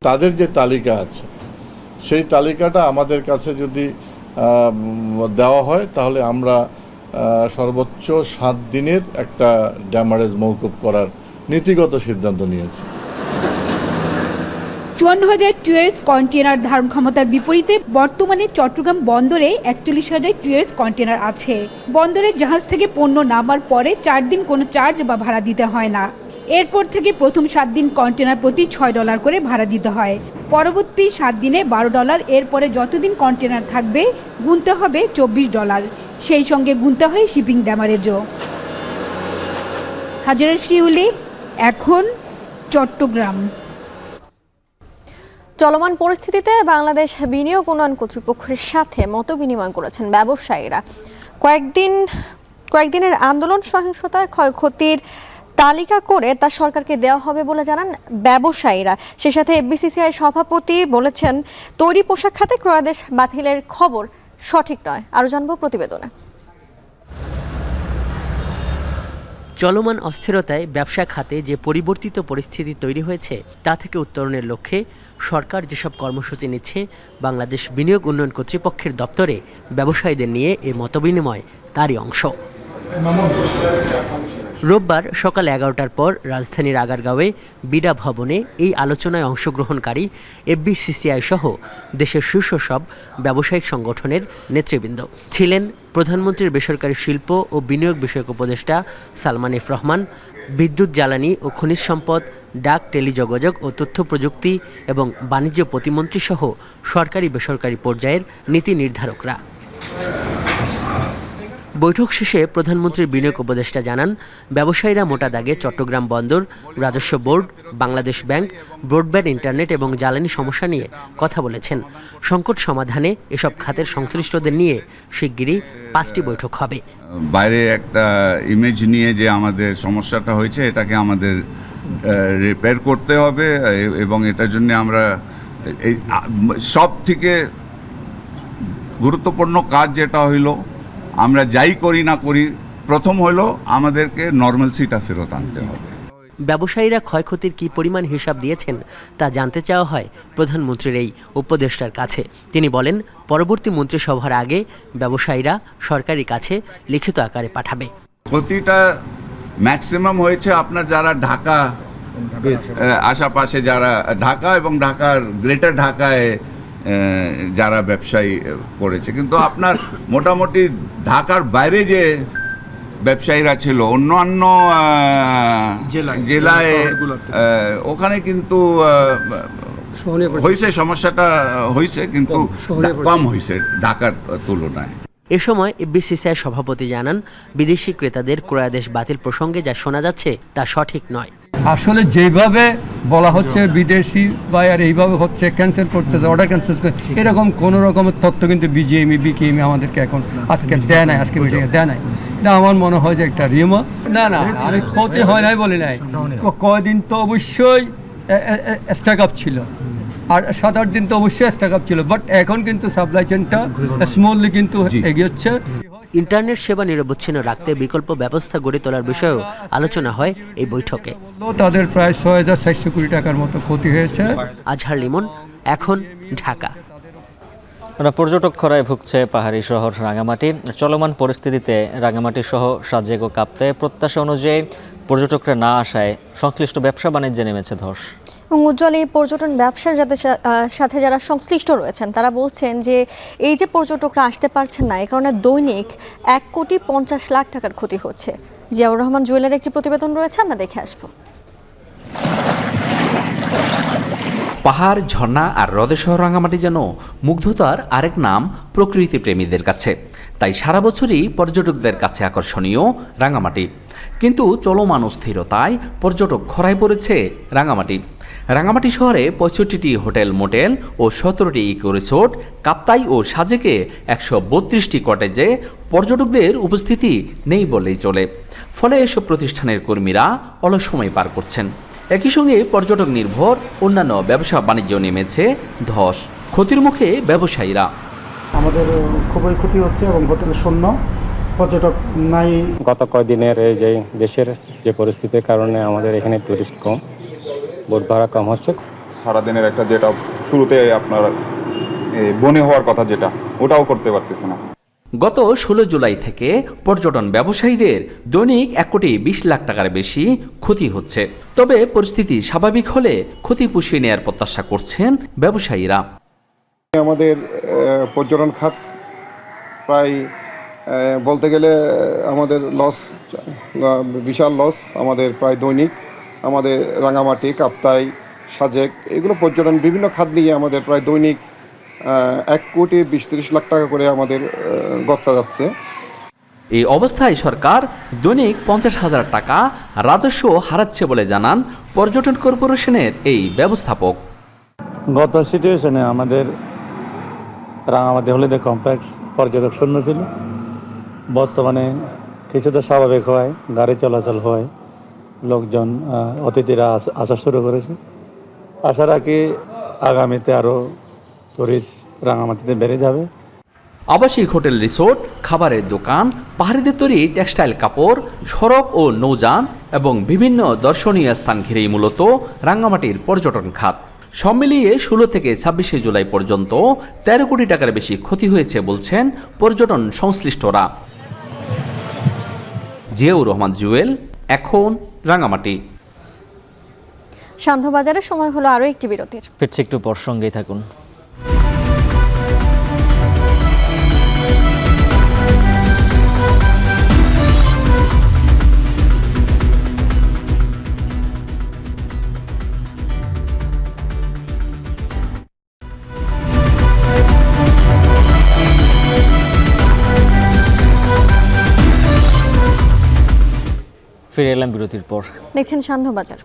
তাদের যে তালিকা আছে সেই তালিকাটা আমাদের কাছে যদি দেওয়া হয় তাহলে আমরা সর্বোচ্চ 7 দিনের একটা ড্যামারেজ মওকুফ করার নীতিগত সিদ্ধান্ত নিয়েছি। 54,000 টিউএস কন্টেনার ধারণ ক্ষমতার বিপরীতে বর্তমানে চট্টগ্রাম বন্দরে 41,000 টিউএস কন্টেনার আছে। বন্দরে জাহাজ থেকে পণ্য নামার পরে 4 দিন কোনো চার্জ বা ভাড়া দিতে হয় না। এরপর থেকে প্রথম 7 দিন কন্টেনার প্রতি $6 করে ভাড়া দিতে হয়। পরবর্তী 7 দিনে $12, এরপরে যতদিন কন্টেনার থাকবে গুনতে হবে $24। সেই সঙ্গে গুনতে হয় শিপিং ড্যামারেজও। হাজেরা শিউলি, এখন চট্টগ্রাম। চলমান পরিস্থিতিতে বাংলাদেশ বিনিয়োগ উন্নয়ন কর্তৃপক্ষের সাথে মতবিনিময় করেছেন ব্যবসায়ীরা। কয়েকদিনের আন্দোলন সহিংসতায় ক্ষয়ক্ষতির তালিকা করে তা সরকারকে দেওয়া হবে বলে জানান ব্যবসায়ীরা। সে সাথে বিসিসিআই সভাপতি বলেছেন তৈরি পোশাক খাতে ক্রয়াদেশ বাতিলের খবর সঠিক নয়। আরও জানবো প্রতিবেদনে। চলমান অস্থিরতায় ব্যবসা খাতে যে পরিবর্তিত পরিস্থিতি তৈরি হয়েছে তা থেকে উত্তরণের লক্ষ্যে সরকার যেসব কর্মসূচি নিচ্ছে বাংলাদেশ বিনিয়োগ উন্নয়ন কর্তৃপক্ষের দপ্তরে ব্যবসায়ীদের নিয়ে এই মতবিনিময় তারই অংশ। রোববার সকাল 11টার পর রাজধানীর আগারগাঁওয়ে বিডা ভবনে এই আলোচনায় অংশগ্রহণকারী এফবিসিসিআই সহ দেশের শীর্ষ সব ব্যবসায়িক সংগঠনের নেতৃবৃন্দ ছিলেন। প্রধানমন্ত্রীর বেসরকারি শিল্প ও বিনিয়োগ বিষয়ক উপদেষ্টা সালমান এফ রহমান, বিদ্যুৎ, জ্বালানি ও খনিজ সম্পদ, ডাক, টেলিযোগাযোগ ও তথ্য প্রযুক্তি এবং বাণিজ্য প্রতিমন্ত্রী সহ সরকারি বেসরকারি পর্যায়ের নীতি নির্ধারকরা। বৈঠক শেষে প্রধানমন্ত্রীর বিনিয়োগ উপদেষ্টা জানান, ব্যবসায়ীরা মোটা দাগে চট্টগ্রাম বন্দর, রাজস্ব board, Bangladesh bank, broadband, internet এবং জ্বালানি সমস্যা নিয়ে কথা বলেছেন। সংকট সমাধানে এসব খাতের সংশ্লিষ্টদের নিয়ে শিগগিরই 5টি বৈঠক হবে। বাইরে একটা ইমেজ নিয়ে যে আমাদের সমস্যাটা হয়েছে এটাকে আমাদের রিপেয়ার করতে হবে এবং এটার জন্য আমরা এই সব থেকে গুরুত্বপূর্ণ কাজ যেটা হইল, আমরা যাই করি না করি প্রথম হলো আমাদেরকে নরমালসিটা ফেরত আনতে হবে। ব্যবসায়ীরা ক্ষয়ক্ষতির কী পরিমাণ হিসাব দিয়েছেন তা জানতে চাওয়া হয় প্রধানমন্ত্রীর এই উপদেষ্টার কাছে। তিনি বলেন, পরবর্তী মন্ত্রিসভার আগে ব্যবসায়ীরা সরকারি কাছে লিখিত আকারে পাঠাবে। ক্ষতিটা ম্যাক্সিমাম হয়েছে আপনার যারা ঢাকা আশেপাশে যারা ঢাকা এবং ঢাকার গ্রেটার ঢাকায় যারা ব্যবসায়ী করেছে, কিন্তু আপনার মোটামুটি ঢাকার বাইরে যে ব্যবসায়ীরা ছিল অন্যান্য জেলায় ওখানে কিন্তু হয়েছে, সমস্যাটা হয়েছে কিন্তু কম হয়েছে ঢাকার তুলনায়। এ সময় এফবিসিসিআই সভাপতি জানান, বিদেশি ক্রেতাদের ক্রয়াদেশ বাতিল প্রসঙ্গে যা শোনা যাচ্ছে তা সঠিক নয়। আসলে যেভাবে বলা হচ্ছে বিদেশি বায়ার এইভাবে হচ্ছে, ক্যান্সেল করতেছে, অর্ডার ক্যান্সেল করছে, এরকম কোনো রকমের তথ্য কিন্তু বিকেএমই আমাদেরকে এখন আজকে দেয় নাই, আজকে মিটিংয়ে দেয় নাই। এটা আমার মনে হয় যে একটা রিমো। না আমি ক্ষতি হয় নাই বলি নাই, কয়দিন তো অবশ্যই স্ট্যাক আপ ছিল, আর 7-8 দিন তো অবশ্যই স্ট্যাক আপ ছিল, বাট এখন কিন্তু সাপ্লাই চেনটা স্মুথলি কিন্তু এগিয়ে হচ্ছে। ইন্টারনেট সেবা নিরবচ্ছিন্ন রাখতে বিকল্প ব্যবস্থা গড়ে তোলার বিষয়েও আলোচনা হয় এই বৈঠকে। তাদের প্রায় ৬,৪০০ কোটি টাকার মতো ক্ষতি হয়েছে। আজহার লিমন, এখন, ঢাকা। পর্যটক খরায় ভুগছে পাহাড়ি শহর রাঙামাটি। চলমান পরিস্থিতিতে রাঙামাটি সহ সাজেক ও কাপ্তে প্রত্যাশা অনুযায়ী পর্যটকরা না আসায় সংশ্লিষ্ট ব্যবসা বাণিজ্যে নেমেছে ধস। এবং উজ্জ্বল, এই পর্যটন ব্যবসার সাথে যারা সংশ্লিষ্ট রয়েছেন তারা বলছেন যে এই যে পর্যটকরা আসতে পারছেন না, এই কারণে দৈনিক 1,50,00,000 টাকার ক্ষতি হচ্ছে। জিয়াউর রহমান জুয়েলের একটি প্রতিবেদন রয়েছে, আমরা দেখে আসবো। পাহাড়, ঝর্ণা আর হ্রদের শহর রাঙামাটি যেন মুগ্ধতার আরেক নাম প্রকৃতি প্রেমীদের কাছে। তাই সারা বছরই পর্যটকদের কাছে আকর্ষণীয় রাঙামাটি। কিন্তু চলমান অস্থিরতায় পর্যটক খরায় পড়েছে রাঙামাটি। রাঙামাটি শহরে 65টি হোটেল মোটেল ও 17টি ইকো রিসোর্ট, কাপ্তাই ও সাজেকে 132টি কটেজে পর্যটকদের উপস্থিতি নেই বলেই চলে। ফলে এসব প্রতিষ্ঠানের কর্মীরা অলস সময় পার করছেন। একই সঙ্গে পর্যটক নির্ভর অন্যান্য ব্যবসা বাণিজ্য নেমেছে ধস। ক্ষতির মুখে ব্যবসায়ীরা। আমাদের খুবই ক্ষতি হচ্ছে এবং হোটেল শূন্য, পর্যটক নাই। গত কয়েকদিনের এই যে দেশের যে পরিস্থিতির কারণে আমাদের এখানে টুরিস্ট কম, বোট ভাড়া কম হচ্ছে। সারাদিনের একটা যেটা শুরুতে আপনার বনে হওয়ার কথা যেটা, ওটাও করতে পারতেছে না। গত 16 জুলাই থেকে পর্যটন ব্যবসায়ীদের দৈনিক 1,20,00,000 টাকার বেশি ক্ষতি হচ্ছে। তবে পরিস্থিতি স্বাভাবিক হলে ক্ষতি পুষিয়ে নেওয়ার প্রত্যাশা করছেন ব্যবসায়ীরা। আমাদের পর্যটন খাত প্রায় বলতে গেলে আমাদের লস, বিশাল লস আমাদের প্রায় দৈনিক। আমাদের রাঙামাটি, কাপ্তাই, সাজেক এগুলো পর্যটন বিভিন্ন খাত নিয়ে আমাদের প্রায় দৈনিক 1,20,30,00,000 টাকা করে আমাদের গচ্ছা যাচ্ছে। এই অবস্থায় সরকার দৈনিক 50,000 টাকা রাজস্ব হারাচ্ছে বলে জানান পর্যটন কর্পোরেশনের এই ব্যবস্থাপক। গত সিচুয়েশনে আমাদের রাঙামাটি হলিডে কমপ্লেক্স পর্যটক শূন্য ছিল। বর্তমানে কিছুটা স্বাভাবিক হয়, গাড়ি চলাচল হয়, লোকজন অতিথিরা আসা শুরু করেছে। আশা রাখি আগামীতে আরও টুরিস্ট রাঙামাটিতে বেড়ে যাবে। আবাসিক হোটেল, রিসোর্ট, খাবারের দোকান, পাহাড়িদের তৈরি টেক্সটাইল কাপড়, সড়ক ও নৌযান এবং বিভিন্ন দর্শনীয় স্থান ঘিরেই মূলত রাঙামাটির পর্যটন খাত। সব মিলিয়ে 16 থেকে 26 জুলাই পর্যন্ত 13 কোটি টাকার বেশি ক্ষতি হয়েছে বলছেন পর্যটন সংশ্লিষ্টরা। জিয়াউর রহমান জুয়েল, এখন, রাঙামাটি। সান্ধ্যবাজারের সময় হলো আরও একটি বিরতির। ফিরছি একটু পর, সঙ্গেই থাকুন। ফিরে এলাম বিরতির পর। দেখছেন সান্ধ্যবাজার।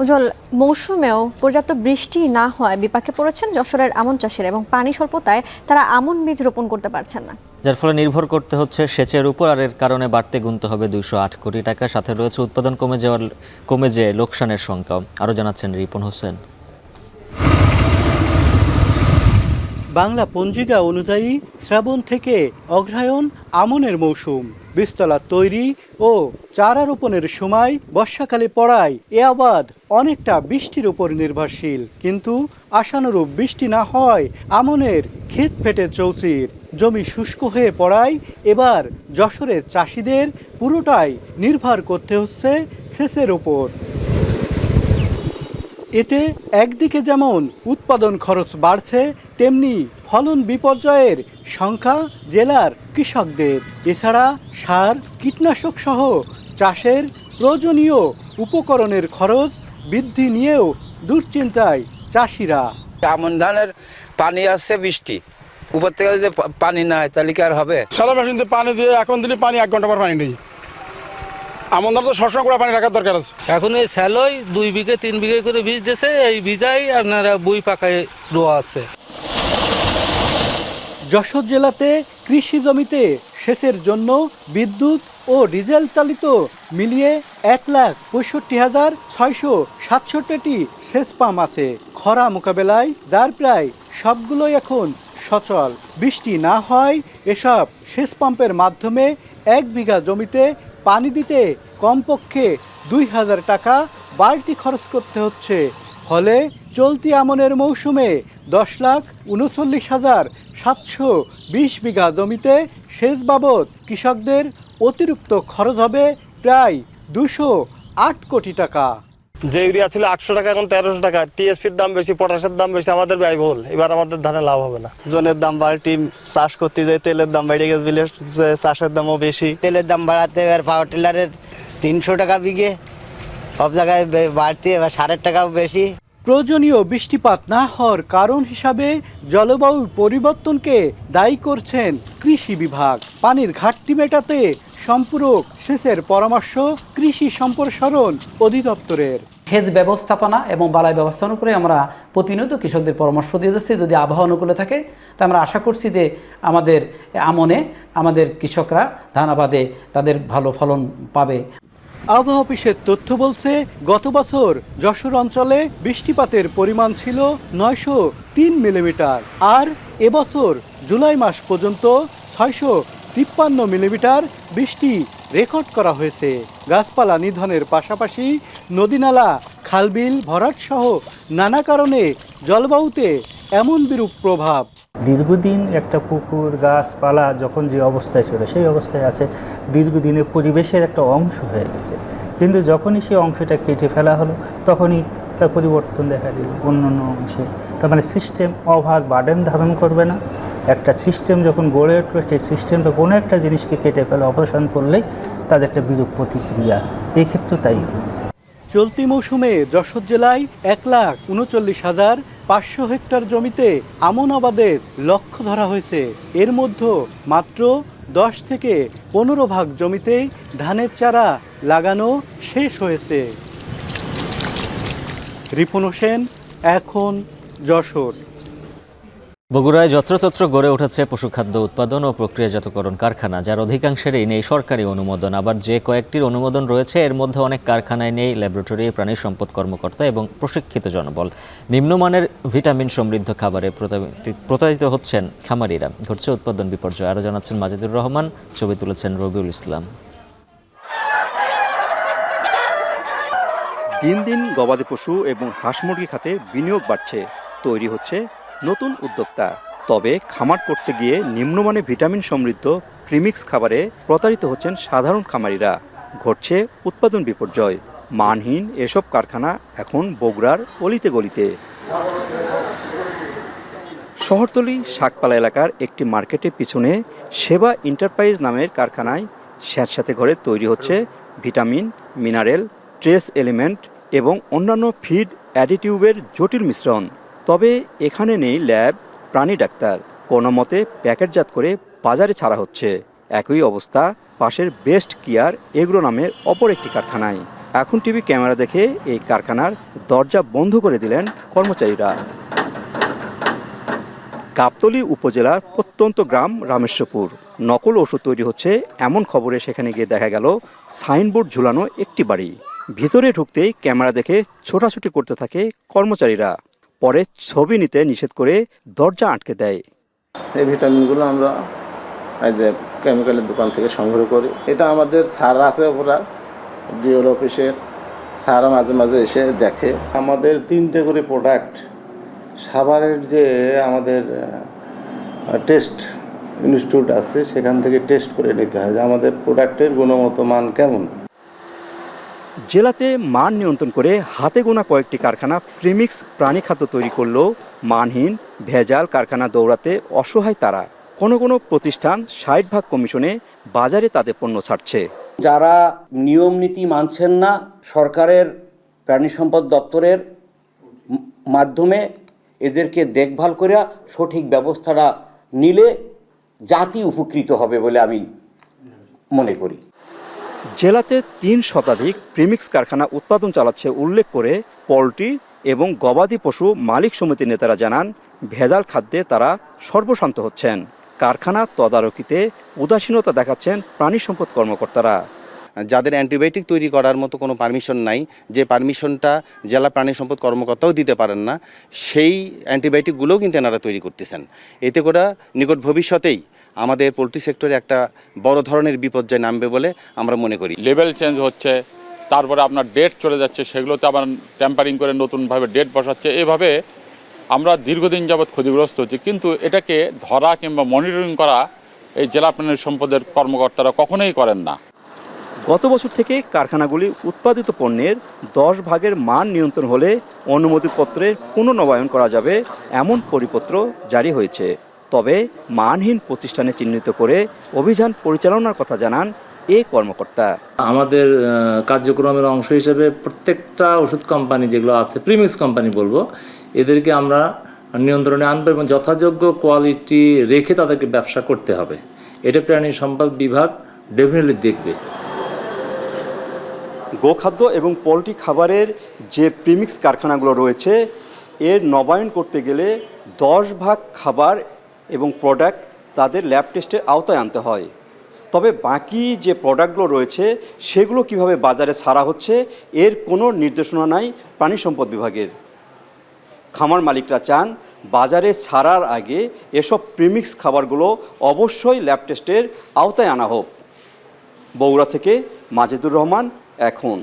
উজ্জ্বল, মৌসুমেও পর্যাপ্ত বৃষ্টি না হওয়ায় বিপাকে পড়েছেন যশোরের আমন চাষিরা এবং পানি স্বল্পতায় তারা আমন বীজ রোপণ করতে পারছেন না, যার ফলে নির্ভর করতে হচ্ছে সেচের উপর। আর এর কারণে বাড়তে গুনতে হবে 208 কোটি টাকা। সাথে রয়েছে উৎপাদন কমে যেয়ে লোকসানের সংখ্যাও। আরও জানাচ্ছেন রিপন হোসেন। বাংলা পঞ্জিকা অনুযায়ী শ্রাবণ থেকে অগ্রহায়ণ আমনের মৌসুম। বীজতলা তৈরি ও চারা রোপণের সময় বর্ষাকালে পড়ায় এ আবাদ অনেকটা বৃষ্টির উপর নির্ভরশীল। কিন্তু আশানুরূপ বৃষ্টি না হয় আমনের ক্ষেত ফেটে চৌচির, জমি শুষ্ক হয়ে পড়ায় এবার যশোরের চাষিদের পুরোটাই নির্ভর করতে হচ্ছে সেচের উপর। এতে একদিকে যেমন উৎপাদন খরচ বাড়ছে, তেমনি ফলন বিপর্যয়ের সংখ্যা জেলার কৃষকদের। এছাড়া সার, কীটনাশক সহ চাষের প্রয়োজনীয় উপকরণের খরচ বৃদ্ধি নিয়েও দুশ্চিন্তায় চাষিরা। আমন ধানের পানি আসছে বৃষ্টি, উপর থেকে যদি পানি না হয় তাহলে কি আর হবে? স্যালো মেশিন দিয়ে পানি দিয়ে এখন দিলে পানি 1 ঘন্টা পর পানি নেই। আমন ধান তো সবসময় করে পানি রাখার দরকার আছে। এখন এই স্যালোই 2 বিঘে 3 বিঘে করে বীজ দিয়েছে, এই বীজাই আপনারা বই পাকায় রোয়া আছে। যশোর জেলাতে কৃষি জমিতে সেচের জন্য বিদ্যুৎ ও ডিজেল চালিত মিলিয়ে 1,65,667টি সেচ পাম্প আছে। খরা মোকাবেলায় যার প্রায় সবগুলোই এখন সচল। বৃষ্টি না হয় এসব সেচ পাম্পের মাধ্যমে 1 বিঘা জমিতে পানি দিতে কমপক্ষে 2,000 টাকা বাড়তি খরচ করতে হচ্ছে। ফলে চলতি আমনের মৌসুমে 10,39,720 বিঘা জমিতে সেচ বাবদ কৃষকদের অতিরিক্ত খরচ হবে প্রায় 208 কোটি টাকা। যে ইউরিয়া ছিল 800 টাকা, এখন 1300 টাকা। টিএসপির দাম বেশি, পটাশের দাম বেশি, আমাদের ব্যয়বহুল। এবার আমাদের ধানে লাভ হবে না। জনের দাম বাড়তি, চাষ করতে যায় তেলের দাম বেড়ে গেছে, বিলে চাষের দামও বেশি। তেলের দাম বাড়াতে এবার পাওয়ার টিলারের 300 টাকা বিঘে, সব জায়গায় বাড়তি, এবার সারের টাকাও বেশি। প্রয়োজনীয় বৃষ্টিপাত না হওয়ার কারণ হিসাবে জলবায়ু পরিবর্তনকে দায়ী করছেন কৃষি বিভাগ। পানির ঘাটতি মেটাতে সম্পূরক সেচের পরামর্শ কৃষি সম্প্রসারণ অধিদপ্তরের। সেচ ব্যবস্থাপনা এবং বালাই ব্যবস্থাপনার উপরে আমরা প্রতিনিয়ত কৃষকদের পরামর্শ দিয়ে যাচ্ছি। যদি আবহাওয়া অনুকূলে থাকে তা আমরা আশা করছি যে আমাদের আমনে আমাদের কৃষকরা ধান আবাদে তাদের ভালো ফলন পাবে। আবহাওয়া অফিসের তথ্য বলছে, গত বছর যশোর অঞ্চলে বৃষ্টিপাতের পরিমাণ ছিল 903 মিলিমিটার, আর এবছর জুলাই মাস পর্যন্ত 653 মিলিমিটার বৃষ্টি রেকর্ড করা হয়েছে। গাছপালা নিধনের পাশাপাশি নদীনালা, খালবিল ভরাট সহ নানা কারণে জলবায়ুতে এমন বিরূপ প্রভাব। দীর্ঘদিন একটা পুকুর গাছপালা যখন যে অবস্থায় ছিল সেই অবস্থায় আছে, দীর্ঘদিনের পরিবেশের একটা অংশ হয়ে গেছে। কিন্তু যখনই সেই অংশটা কেটে ফেলা হলো তখনই তার পরিবর্তন দেখা দিল অন্যান্য অংশে। তার মানে সিস্টেম অভাগ বার্ডেন ধারণ করবে না। একটা সিস্টেম যখন গড়ে উঠবে, সেই সিস্টেমটা কোনো একটা জিনিসকে কেটে ফেলে অপারেশন করলেই তাদের একটা বিরূপ প্রতিক্রিয়া, এই ক্ষেত্রে তাই হয়েছে। চলতি মৌসুমে যশোর জেলায় 1,39,500 হেক্টর জমিতে আমন আবাদের লক্ষ্য ধরা হয়েছে। এর মধ্যে মাত্র 10 থেকে 15 ভাগ জমিতে ধানের চারা লাগানো শেষ হয়েছে। রিপন হোসেন, এখন যশোর। বগুড়ায় যত্রতত্র গড়ে উঠেছে পশুখাদ্য উৎপাদন ও প্রক্রিয়াজাতকরণ কারখানা, যার অধিকাংশেরই নেই সরকারি অনুমোদন। আবার যে কয়েকটির অনুমোদন রয়েছে এর মধ্যে অনেক কারখানায় নেই ল্যাবরেটরি, প্রাণী সম্পদ কর্মকর্তা এবং প্রশিক্ষিত জনবল। নিম্নমানের ভিটামিন সমৃদ্ধ খাবারে প্রতারিত হচ্ছেন খামারিরা। ঘটছে উৎপাদন বিপর্যয়। আরও জানাচ্ছেন মাজিদুর রহমান, ছবি তুলেছেন রবিউল ইসলাম। দিন দিন গবাদি পশু এবং হাঁস মুরগি খাতে বিনিয়োগ বাড়ছে, তৈরি হচ্ছে নতুন উদ্যোক্তা। তবে খামার করতে গিয়ে নিম্নমানের ভিটামিন সমৃদ্ধ প্রিমিক্স খাবারে প্রতারিত হচ্ছেন সাধারণ খামারিরা। ঘটছে উৎপাদন বিপর্যয়। মানহীন এসব কারখানা এখন বগুড়ার অলিতে গলিতে। শহরতলি শাকপালা এলাকার একটি মার্কেটের পিছনে সেবা এন্টারপ্রাইজ নামের কারখানায় স্যাঁতস্যাঁতে ঘরে তৈরি হচ্ছে ভিটামিন, মিনারেল, ট্রেস এলিমেন্ট এবং অন্যান্য ফিড অ্যাডিটিউবের জটিল মিশ্রণ। তবে এখানে নেই ল্যাব, প্রাণী ডাক্তার। কোনো মতে প্যাকেটজাত করে বাজারে ছাড়া হচ্ছে। একই অবস্থা পাশের বেস্ট কেয়ার এগ্রো নামের অপর একটি কারখানায়। এখন টিভি ক্যামেরা দেখে এই কারখানার দরজা বন্ধ করে দিলেন কর্মচারীরা। গাবতলী উপজেলার প্রত্যন্ত গ্রাম রামেশ্বরপুর। নকল ওষুধ তৈরি হচ্ছে এমন খবরে সেখানে গিয়ে দেখা গেল সাইনবোর্ড ঝুলানো একটি বাড়ি। ভিতরে ঢুকতেই ক্যামেরা দেখে ছোটাছুটি করতে থাকে কর্মচারীরা। পরে ছবি নিতে নিষেধ করে দরজা আটকে দেয়। এই ভিটামিনগুলো আমরা এই যে কেমিক্যালের দোকান থেকে সংগ্রহ করি। এটা আমাদের স্যার আছে, ওরা ডিওর অফিসের স্যাররা মাঝে মাঝে এসে দেখে। আমাদের 3টে করে প্রোডাক্ট সাভারের যে আমাদের টেস্ট ইনস্টিটিউট আছে সেখান থেকে টেস্ট করে নিতে হয় যে আমাদের প্রোডাক্টের গুণগত মান কেমন। জেলাতে মান নিয়ন্ত্রণ করে হাতে গোনা কয়েকটি কারখানা প্রিমিক্স প্রাণী খাদ্য তৈরি করলেও মানহীন ভেজাল কারখানা দৌড়াতে অসহায় তারা। কোনো কোনো প্রতিষ্ঠান ৬০ কমিশনে বাজারে তাদের পণ্য ছাড়ছে। যারা নিয়ম নীতি মানছেন না, সরকারের প্রাণী সম্পদ দপ্তরের মাধ্যমে এদেরকে দেখভাল করে সঠিক ব্যবস্থাটা নিলে জাতি উপকৃত হবে বলে আমি মনে করি। জেলাতে ৩ শতাধিক প্রিমিক্স কারখানা উৎপাদন চালাচ্ছে উল্লেখ করে পোল্ট্রি এবং গবাদি পশু মালিক সমিতির নেতারা জানান, ভেজাল খাদ্যে তারা সর্বশান্ত হচ্ছেন। কারখানা তদারকিতে উদাসীনতা দেখাচ্ছেন প্রাণী সম্পদ কর্মকর্তারা। যাদের অ্যান্টিবায়োটিক তৈরি করার মতো কোনো পারমিশন নাই, যে পারমিশনটা জেলা প্রাণী সম্পদ কর্মকর্তাও দিতে পারেন না, সেই অ্যান্টিবায়োটিকগুলোও কিন্তু এনারা তৈরি করতেছেন। এতে করে নিকট ভবিষ্যতেই আমাদের পোলট্রি সেক্টরে একটা বড় ধরনের বিপর্যয় নামবে বলে আমরা মনে করি। লেভেল চেঞ্জ হচ্ছে, তারপরে আপনার ডেট চলে যাচ্ছে, সেগুলোতে আবার ট্যাম্পারিং করে নতুনভাবে ডেট বসাচ্ছে। এভাবে আমরা দীর্ঘদিন যাবৎ ক্ষতিগ্রস্ত হচ্ছি, কিন্তু এটাকে ধরা কিংবা মনিটরিং করা এই জেলা প্রাণী সম্পদের কর্মকর্তারা কখনোই করেন না। গত বছর থেকে কারখানাগুলি উৎপাদিত পণ্যের 10 মান নিয়ন্ত্রণ হলে অনুমতিপত্রের পুনর্নবায়ন করা যাবে এমন পরিপত্র জারি হয়েছে। তবে মানহীন প্রতিষ্ঠানে চিহ্নিত করে অভিযান পরিচালনার কথা জানান এই কর্মকর্তা। আমাদের কার্যক্রমের অংশ হিসেবে প্রত্যেকটা ওষুধ কোম্পানি যেগুলো আছে, প্রিমিক্স কোম্পানি বলবো, এদেরকে আমরা নিয়ন্ত্রণে আনবো এবং যথাযোগ্য কোয়ালিটি রেখে তাদেরকে ব্যবসা করতে হবে। এটা প্রাণী সম্পদ বিভাগ ডেফিনেটলি দেখবে। গোখাদ্য এবং পোলট্রি খাবারের যে প্রিমিক্স কারখানাগুলো রয়েছে, এর নবায়ন করতে গেলে 10 খাবার এবং প্রোডাক্ট তাদের ল্যাব টেস্টের আওতায় আনতে হয়। তবে বাকি যে প্রোডাক্টগুলো রয়েছে সেগুলো কিভাবে বাজারে ছাড়া হচ্ছে এর কোনো নির্দেশনা নাই প্রাণী সম্পদ বিভাগের। খামার মালিকরা চান বাজারে ছাড়ার আগে এসব প্রিমিক্স খাবারগুলো অবশ্যই ল্যাব টেস্টের আওতায় আনা হোক। বগুড়া থেকে মাজেদুর রহমান, এখন।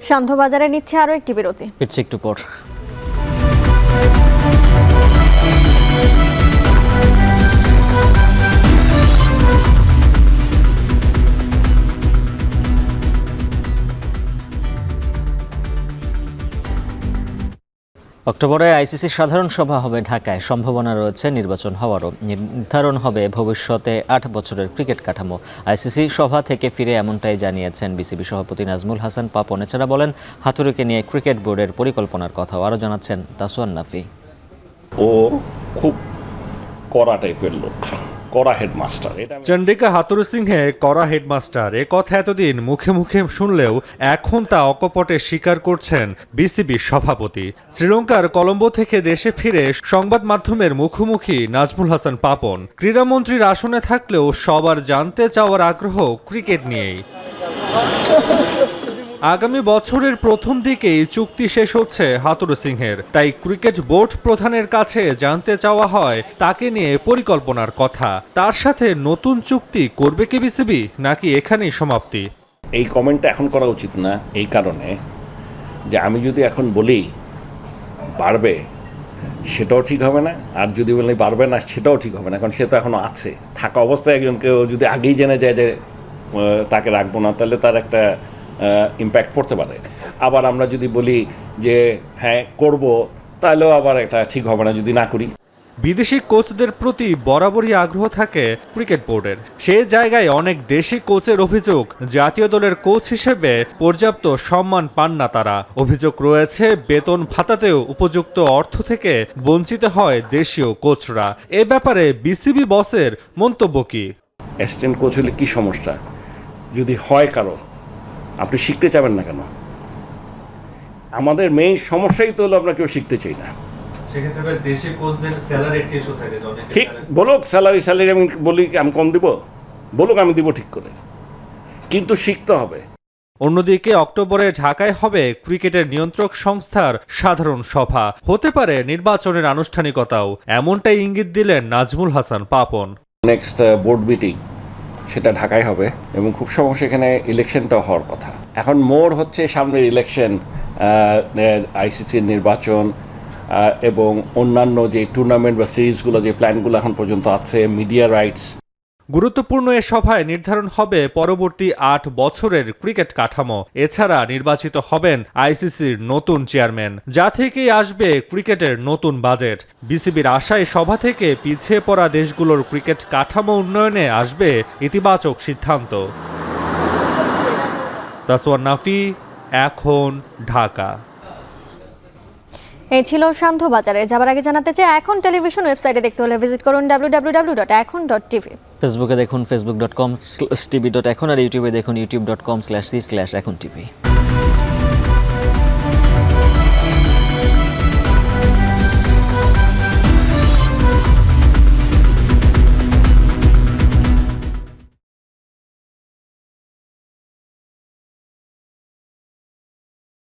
সান্ধ্যবাজারে নিচ্ছে আরও একটি বিরতি, ফিরছি একটু পর। অক্টোবরে আইসিসি সাধারণ সভা হবে ঢাকায়, সম্ভাবনা রয়েছে নির্বাচন হওয়ারও। নির্ধারণ হবে ভবিষ্যতে 8 বছরের ক্রিকেট কাঠামো। আইসিসি সভা থেকে ফিরে এমনটাই জানিয়েছেন বিসিবি সভাপতি নাজমুল হাসান পাপন। এছাড়া বলেন, হাতুড়িকে নিয়ে ক্রিকেট বোর্ডের পরিকল্পনার কথাও। আরও জানাচ্ছেন তাসওয়ান নাফি। ও খুব কড়া টাইপের লোক, কড়া হেডমাস্টার। চন্ডিকা হাতুরু সিংহে কড়া হেডমাস্টার, এ কথা এতদিন মুখে মুখে শুনলেও এখন তা অকপটে স্বীকার করছেন বিসিবি সভাপতি। শ্রীলঙ্কার কলম্বো থেকে দেশে ফিরে সংবাদ মাধ্যমের মুখোমুখি নাজমুল হাসান পাপন। ক্রীড়ামন্ত্রীর আসনে থাকলেও সবার জানতে চাওয়ার আগ্রহ ক্রিকেট নিয়েই। আগামী বছরের প্রথম দিকেই চুক্তি শেষ হচ্ছে হাতুরু সিংহের, তাই ক্রিকেট বোর্ড প্রধানের কাছে জানতে চাওয়া হয় তাকে নিয়ে পরিকল্পনার কথা। তার সাথে নতুন চুক্তি করবে কি বিসিবি, নাকি এখানেই সমাপ্তি? এই কমেন্টটা এখন করা উচিত না, এই কারণে যে আমি যদি এখন বলি বাড়বে সেটাও ঠিক হবে না, আর যদি বলি বাড়বে না সেটাও ঠিক হবে না, কারণ সে তো এখনও আছে। থাকা অবস্থায় একজনকে যদি আগেই জেনে যায় যে তাকে রাখবো না, তাহলে তার একটা ইম্প্যাক্ট পড়তে পারে। আবার আমরা যদি বলি যে হ্যাঁ করব, তাহলেও আবার এটা ঠিক হবে না যদি না করি। বিদেশি কোচদের প্রতি বরাবরই আগ্রহ থাকে ক্রিকেট বোর্ডের। সে জায়গায় অনেক দেশি কোচের অভিযোগ, জাতীয় দলের কোচ হিসেবে পর্যাপ্ত সম্মান পান না তারা। অভিযোগ রয়েছে বেতন ভাতাতেও উপযুক্ত অর্থ থেকে বঞ্চিত হয় দেশীয় কোচরা। এ ব্যাপারে বিসিবি বসের মন্তব্য কি? অ্যাসিস্ট্যান্ট কোচ হলে কী সমস্যা? যদি হয় কারো, আপনি শিখতে চাবেন না কেন? আমাদের মেইন সমস্যাই তো হলো আমরা কেউ শিখতে চাই না। ঠিক বলুক, স্যালারি আমি বলি আমি কম দিব, বলুক আমি দিব ঠিক করে, কিন্তু শিখতে হবে। অন্যদিকে অক্টোবরে ঢাকায় হবে ক্রিকেটের নিয়ন্ত্রক সংস্থার সাধারণ সভা, হতে পারে নির্বাচনের আনুষ্ঠানিকতাও, এমনটাই ইঙ্গিত দিলেন Nazmul Hasan Papon. Next board meeting সেটা ঢাকায় হবে এবং খুব সম্ভব সেখানে ইলেকশনটাও হওয়ার কথা। এখন মোর হচ্ছে সামনের ইলেকশন, আইসিসির নির্বাচন এবং অন্যান্য যে টুর্নামেন্ট বা সিরিজগুলো, যে প্ল্যানগুলো এখন পর্যন্ত আছে, মিডিয়া রাইটস। গুরুত্বপূর্ণ এ সভায় নির্ধারণ হবে পরবর্তী 8 বছরের ক্রিকেট কাঠামো। এছাড়া নির্বাচিত হবেন আইসিসির নতুন চেয়ারম্যান, যা থেকেই আসবে ক্রিকেটের নতুন বাজেট। বিসিবির আশায় সভা থেকে পিছিয়ে পড়া দেশগুলোর ক্রিকেট কাঠামো উন্নয়নে আসবে ইতিবাচক সিদ্ধান্ত। তাসওয়ার নাফি, এখন, ঢাকা। এই ছিল সান্ধ্যবাজারে। যাবার আগে জানাতে চাই, এখন টেলিভিশন ওয়েবসাইটে দেখতে হলে ভিজিট করুন www.ekhon.tv। ফেসবুকে দেখুন facebook.com/tv.ekhon আর ইউটিউবে দেখুন youtube.com/c/ekhon tv।